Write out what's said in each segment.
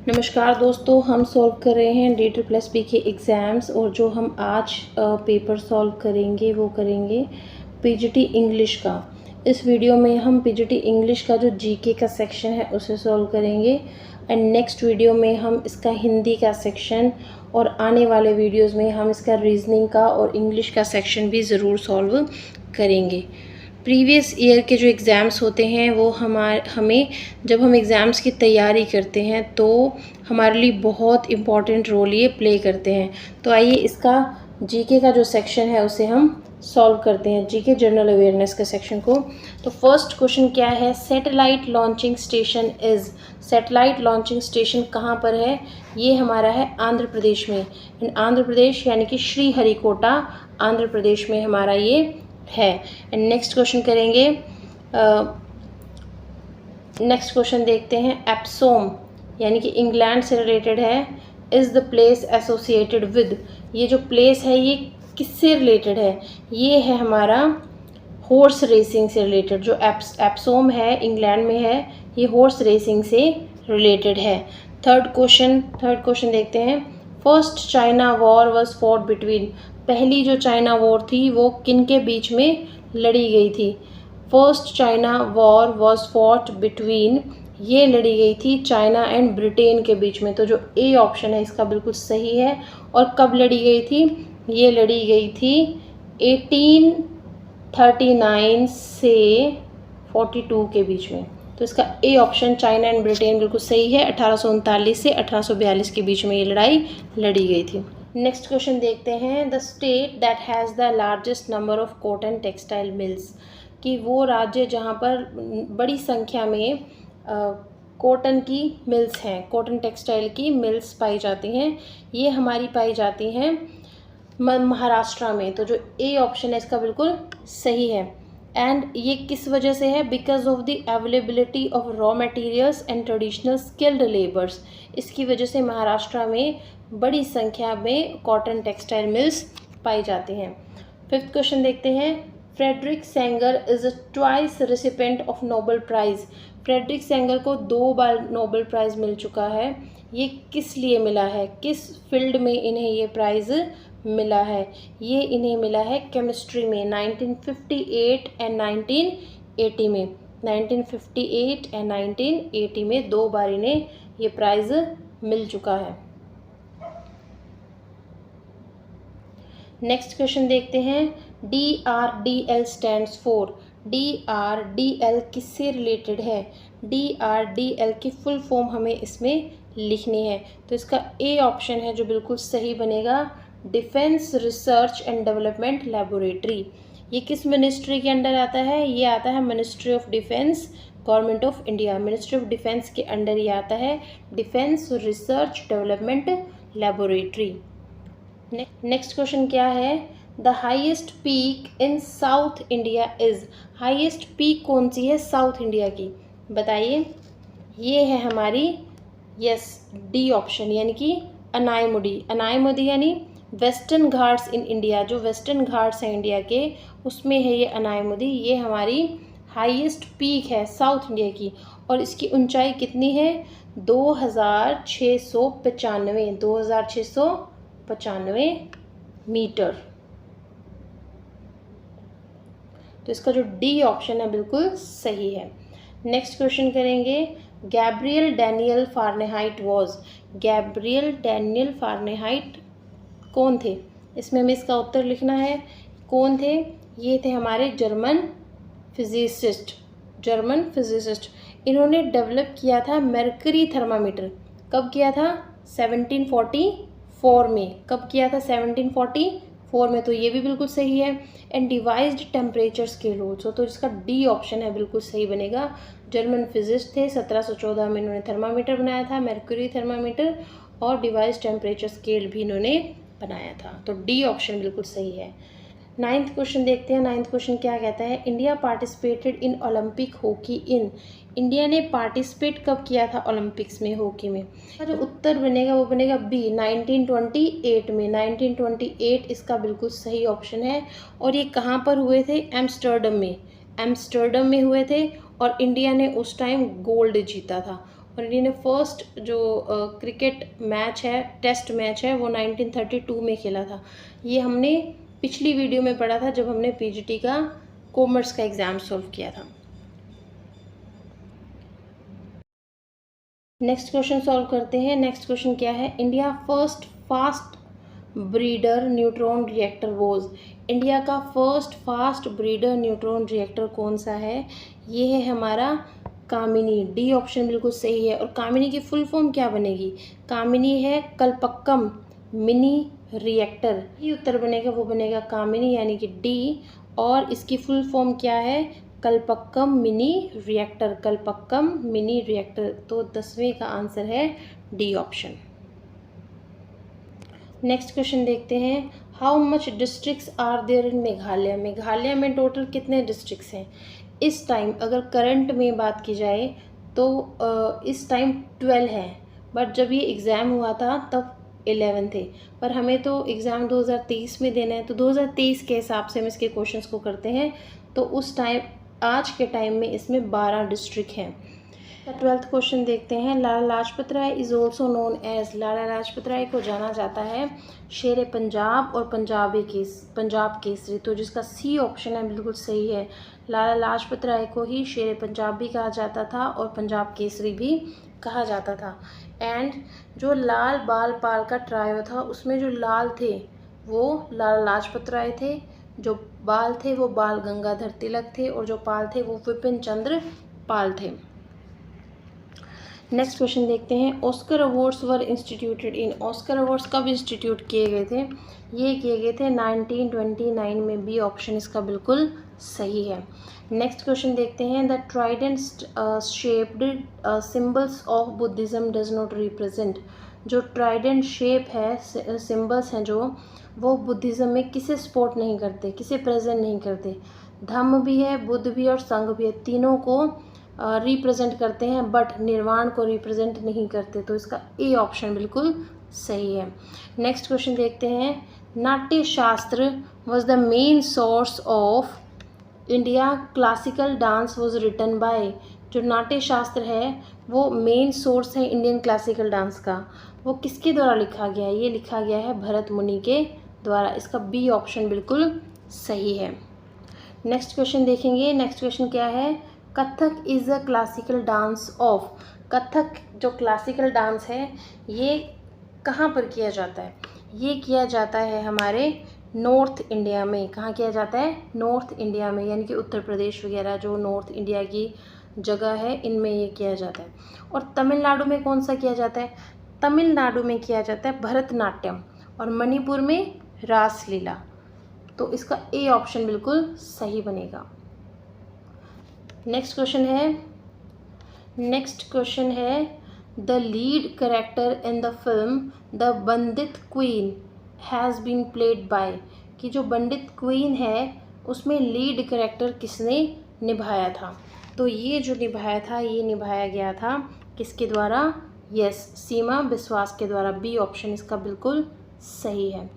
नमस्कार दोस्तों, हम सॉल्व कर रहे हैं D++ के एग्ज़ाम्स और जो हम आज पेपर सॉल्व करेंगे वो करेंगे पीजीटी इंग्लिश का। इस वीडियो में हम पीजीटी इंग्लिश का जो जीके का सेक्शन है उसे सॉल्व करेंगे एंड नेक्स्ट वीडियो में हम इसका हिंदी का सेक्शन और आने वाले वीडियोस में हम इसका रीजनिंग का और इंग्लिश का सेक्शन भी ज़रूर सॉल्व करेंगे। प्रीवियस ईयर के जो एग्ज़ाम्स होते हैं वो हमें जब हम एग्ज़ाम्स की तैयारी करते हैं तो हमारे लिए बहुत इम्पॉर्टेंट रोल ये प्ले करते हैं। तो आइए इसका जीके का जो सेक्शन है उसे हम सॉल्व करते हैं, जीके जनरल अवेयरनेस के सेक्शन को। तो फर्स्ट क्वेश्चन क्या है, satellite launching station is. Satellite launching station कहाँ पर है? ये हमारा है आंध्र प्रदेश में। आंध्र प्रदेश यानी कि श्रीहरिकोटा आंध्र प्रदेश में हमारा ये है। एंड नेक्स्ट क्वेश्चन करेंगे, नेक्स्ट क्वेश्चन देखते हैं, एप्सोम यानी कि इंग्लैंड से रिलेटेड है। Is the place associated with. ये जो प्लेस है ये किससे रिलेटेड है? ये है हमारा हॉर्स रेसिंग से रिलेटेड। जो एप्सोम है इंग्लैंड में है, ये हॉर्स रेसिंग से रिलेटेड है। थर्ड क्वेश्चन देखते हैं, first China war was fought between. पहली जो चाइना वॉर थी वो किन के बीच में लड़ी गई थी? First China war was fought between, ये लड़ी गई थी चाइना एंड ब्रिटेन के बीच में। तो जो ए ऑप्शन है इसका बिल्कुल सही है। और कब लड़ी गई थी? ये लड़ी गई थी 1839 से 42 के बीच में। तो इसका A option China and Britain बिल्कुल सही है। 1839 से 1842 के बीच में ये लड़ाई लड़ी गई थी। नेक्स्ट क्वेश्चन देखते हैं, the state that has the largest number of cotton textile mills. कि वो राज्य जहाँ पर बड़ी संख्या में कॉटन की मिल्स हैं, कॉटन टेक्सटाइल की मिल्स पाई जाती हैं, ये हमारी पाई जाती हैं महाराष्ट्र में। तो जो ए ऑप्शन है इसका बिल्कुल सही है। एंड ये किस वजह से है? Because of the availability of raw materials and traditional skilled labours. इसकी वजह से महाराष्ट्र में बड़ी संख्या में कॉटन टेक्सटाइल मिल्स पाई जाती हैं। फिफ्थ क्वेश्चन देखते हैं, Frederick Sanger is twice recipient of Nobel prize. Frederick Sanger को 2 बार नोबेल प्राइज़ मिल चुका है। ये किस लिए मिला है? किस फील्ड में इन्हें ये प्राइज़ मिला है? ये इन्हें मिला है केमिस्ट्री में 1958 एंड 1980 में। 1958 एंड 1980 में 2 बार इन्हें ये प्राइज़ मिल चुका है। नेक्स्ट क्वेश्चन देखते हैं, DRDL स्टैंड्स फॉर। DRDL किससे रिलेटेड है? DRDL की फुल फॉर्म हमें इसमें लिखनी है। तो इसका ए ऑप्शन है जो बिल्कुल सही बनेगा, defence research and development laboratory. ये किस मिनिस्ट्री के अंडर आता है? ये आता है ministry of defence, government of India. Ministry of defence के अंडर ये आता है, defence research development laboratory. Next question क्या है, the highest peak in south India is. Highest peak कौन सी है साउथ इंडिया की? बताइए। ये है हमारी डी ऑप्शन यानी कि अनायमुडी। अनायमुडी यानी वेस्टर्न घाट्स इन इंडिया। जो वेस्टर्न घाट्स हैं इंडिया के उसमें है ये अनायमुदी। ये हमारी हाईएस्ट पीक है साउथ इंडिया की और इसकी ऊंचाई कितनी है? 2695 मीटर। तो इसका जो डी ऑप्शन है बिल्कुल सही है। नेक्स्ट क्वेश्चन करेंगे, Gabriel Daniel Fahrenheit was. Gabriel Daniel Fahrenheit कौन थे? इसमें हमें इसका उत्तर लिखना है। कौन थे? ये थे हमारे जर्मन फिजिसिस्ट। इन्होंने डेवलप किया था मरकरी थर्मामीटर। कब किया था? 1744 में। कब किया था? 1744 में। तो ये भी बिल्कुल सही है। And devised temperature scale also. तो इसका डी ऑप्शन है बिल्कुल सही बनेगा। जर्मन फिजिस्ट थे, 1714 में इन्होंने थर्मामीटर बनाया था, मरकरी थर्मामीटर, और डिवाइज्ड टेम्परेचर स्केल भी इन्होंने बनाया था। तो डी ऑप्शन बिल्कुल सही है। नाइन्थ क्वेश्चन देखते हैं। नाइन्थ क्वेश्चन क्या कहता है, India participated in Olympic hockey in. India ने पार्टिसिपेट कब किया था ओलंपिक्स में हॉकी में? जो उत्तर बनेगा वो बनेगा बी, 1928 में। 1928 इसका बिल्कुल सही ऑप्शन है। और ये कहाँ पर हुए थे? एम्स्टर्डम में। एम्स्टर्डम में हुए थे और इंडिया ने उस टाइम गोल्ड जीता था। और इंडिया ने फर्स्ट जो क्रिकेट मैच है, टेस्ट मैच है, वो 1932 में खेला था। ये हमने पिछली वीडियो में पढ़ा था जब हमने पीजीटी का कॉमर्स का एग्ज़ाम सॉल्व किया था। नेक्स्ट क्वेश्चन सॉल्व करते हैं। नेक्स्ट क्वेश्चन क्या है, India first fast breeder neutron reactor was. India का first fast breeder neutron reactor कौन सा है? ये है हमारा कामिनी। डी ऑप्शन बिल्कुल सही है। और कामिनी की फुल फॉर्म क्या बनेगी? कामिनी है कल्पक्कम मिनी रिएक्टर, ये उत्तर बनेगा, वो बनेगा कामिनी यानी कि डी। और इसकी फुल फॉर्म क्या है? Kalpakkam mini reactor, Kalpakkam mini reactor. तो 10वें का आंसर है डी ऑप्शन। नेक्स्ट क्वेश्चन देखते हैं, how much districts are there in Meghalaya. Meghalaya में टोटल कितने डिस्ट्रिक्ट्स हैं? इस टाइम अगर करंट में बात की जाए तो इस टाइम 12 है, बट जब ये एग्ज़ाम हुआ था तब 11 थे। पर हमें तो एग्ज़ाम 2023 में देना है, तो 2023 के हिसाब से हम इसके क्वेश्चंस को करते हैं। तो उस टाइम, आज के टाइम में इसमें 12 डिस्ट्रिक्ट हैं। 12th क्वेश्चन देखते हैं, Lala Lajpat Rai is also known as. Lala Lajpat Rai को जाना जाता है शेर पंजाब और पंजाब केसरी। तो जिसका सी ऑप्शन है बिल्कुल सही है। लाला लाजपत राय को ही शेर पंजाब भी कहा जाता था और पंजाब केसरी भी कहा जाता था। एंड जो लाल बाल पाल का ट्रायो था, उसमें जो लाल थे वो लाला लाजपत राय थे, जो बाल थे वो बाल गंगाधर तिलक थे, और जो पाल थे वो विपिन चंद्र पाल थे। नेक्स्ट क्वेश्चन देखते हैं, ऑस्कर अवार्ड्स वर इंस्टीट्यूटेड इन। ऑस्कर अवार्ड्स कब इंस्टीट्यूट किए गए थे? ये किए गए थे 1929 में। बी ऑप्शन इसका बिल्कुल सही है। नेक्स्ट क्वेश्चन देखते हैं, the Trident shaped symbols of Buddhism does not represent. जो ट्राइडेंट शेप है, सिम्बल्स हैं जो, वो बुद्धिज़्म में किसे सपोर्ट नहीं करते, किसे प्रेजेंट नहीं करते? धम्म भी है, बुद्ध भी और संघ भी है, तीनों को रिप्रेजेंट करते हैं, बट निर्वाण को रिप्रेजेंट नहीं करते। तो इसका ए ऑप्शन बिल्कुल सही है। नेक्स्ट क्वेश्चन देखते हैं, Natya Shastra was the main source of India classical dance was written by. जो नाट्य शास्त्र है वो मेन सोर्स है इंडियन क्लासिकल डांस का, वो किसके द्वारा लिखा गया है? ये लिखा गया है भरत मुनि के द्वारा। इसका बी ऑप्शन बिल्कुल सही है। नेक्स्ट क्वेश्चन देखेंगे। नेक्स्ट क्वेश्चन क्या है, Kathak is a classical dance of. Kathak जो क्लासिकल डांस है ये कहाँ पर किया जाता है? ये किया जाता है हमारे नॉर्थ इंडिया में। कहाँ किया जाता है? नॉर्थ इंडिया में, यानी कि उत्तर प्रदेश वगैरह जो नॉर्थ इंडिया की जगह है इनमें ये किया जाता है। और तमिलनाडु में कौन सा किया जाता है? तमिलनाडु में किया जाता है भरतनाट्यम, और मणिपुर में रासलीला। तो इसका ए ऑप्शन बिल्कुल सही बनेगा। नेक्स्ट क्वेश्चन है, the lead character in the film the bandit queen has been played by. कि जो पंडित क्वीन है उसमें लीड कैरेक्टर किसने निभाया था? तो ये जो निभाया था, ये निभाया गया था किसके द्वारा? यस, सीमा बिस्वास के द्वारा। बी ऑप्शन इसका बिल्कुल सही है।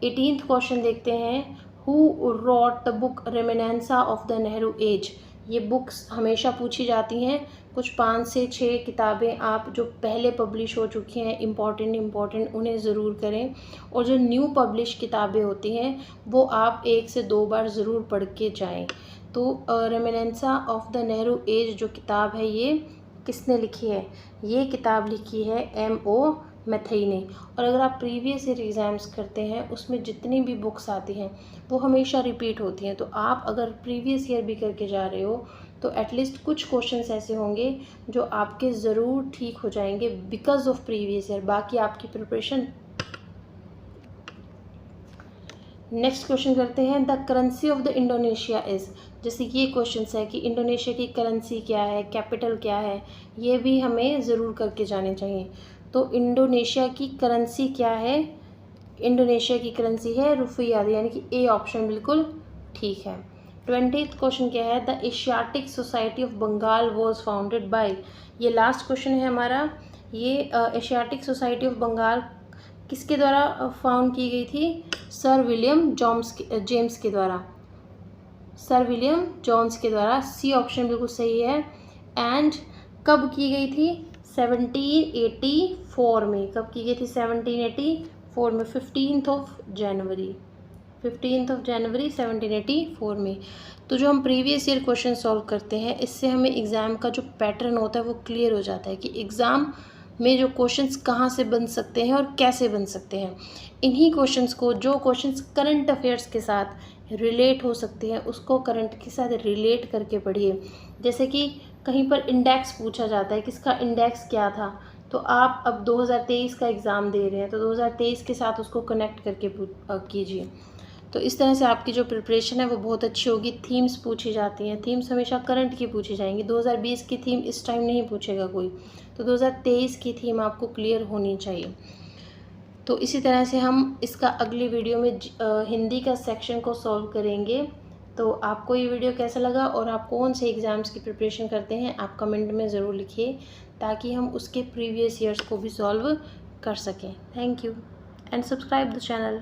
18th क्वेश्चन देखते हैं, who wrote the book reminiscences of the Nehru age. ये बुक्स हमेशा पूछी जाती हैं, कुछ 5 से 6 किताबें आप जो पहले पब्लिश हो चुकी हैं इम्पॉर्टेंट उन्हें ज़रूर करें, और जो न्यू पब्लिश किताबें होती हैं वो आप 1 से 2 बार ज़रूर पढ़ के जाएं। तो रेमिनेंसा ऑफ द नेहरू एज जो किताब है ये किसने लिखी है? ये किताब लिखी है M.O. मैथई ने। और अगर आप प्रीवियस ईयर एग्ज़ाम्स करते हैं उसमें जितनी भी बुक्स आती हैं वो हमेशा रिपीट होती हैं। तो आप अगर प्रीवियस ईयर भी करके जा रहे हो तो एटलीस्ट कुछ क्वेश्चंस ऐसे होंगे जो आपके ज़रूर ठीक हो जाएंगे बिकॉज ऑफ प्रीवियस ईयर। बाकी आपकी प्रिपरेशन। नेक्स्ट क्वेश्चन करते हैं, the currency of the Indonesia is. जैसे ये क्वेश्चन है कि इंडोनेशिया की करेंसी क्या है, कैपिटल क्या है, ये भी हमें ज़रूर करके जाने चाहिए। तो इंडोनेशिया की करेंसी क्या है? इंडोनेशिया की करेंसी है रुपया, यानी कि ए ऑप्शन बिल्कुल ठीक है। 20th क्वेश्चन क्या है, the Asiatic Society of Bengal was founded by. ये लास्ट क्वेश्चन है हमारा। ये एशियाटिक सोसाइटी ऑफ बंगाल किसके द्वारा फाउंड की गई थी? सर विलियम जेम्स के द्वारा। सर विलियम जॉन्स के द्वारा। सी ऑप्शन बिल्कुल सही है। एंड कब की गई थी? 1784 में। कब की गई थी? 1784 में, 15th ऑफ जनवरी 1784 में। तो जो हम प्रीवियस ईयर क्वेश्चन सॉल्व करते हैं, इससे हमें एग्ज़ाम का जो पैटर्न होता है वो क्लियर हो जाता है कि एग्ज़ाम में जो क्वेश्चंस कहाँ से बन सकते हैं और कैसे बन सकते हैं। इन्हीं क्वेश्चंस को, जो क्वेश्चंस करंट अफेयर्स के साथ रिलेट हो सकते हैं, उसको करंट के साथ रिलेट करके पढ़िए। जैसे कि कहीं पर इंडेक्स पूछा जाता है, किसका इंडेक्स क्या था, तो आप अब 2023 का एग्ज़ाम दे रहे हैं तो 2023 के साथ उसको कनेक्ट करके कीजिए। तो इस तरह से आपकी जो प्रिपरेशन है वो बहुत अच्छी होगी। थीम्स पूछी जाती हैं, थीम्स हमेशा करंट की पूछी जाएंगी। 2020 की थीम इस टाइम नहीं पूछेगा कोई, तो 2023 की थीम आपको क्लियर होनी चाहिए। तो इसी तरह से हम इसका अगली वीडियो में हिंदी का सेक्शन को सॉल्व करेंगे। तो आपको ये वीडियो कैसा लगा और आप कौन से एग्ज़ाम्स की प्रिपरेशन करते हैं, आप कमेंट में ज़रूर लिखिए, ताकि हम उसके प्रीवियस ईयर्स को भी सॉल्व कर सकें। Thank you and subscribe the channel.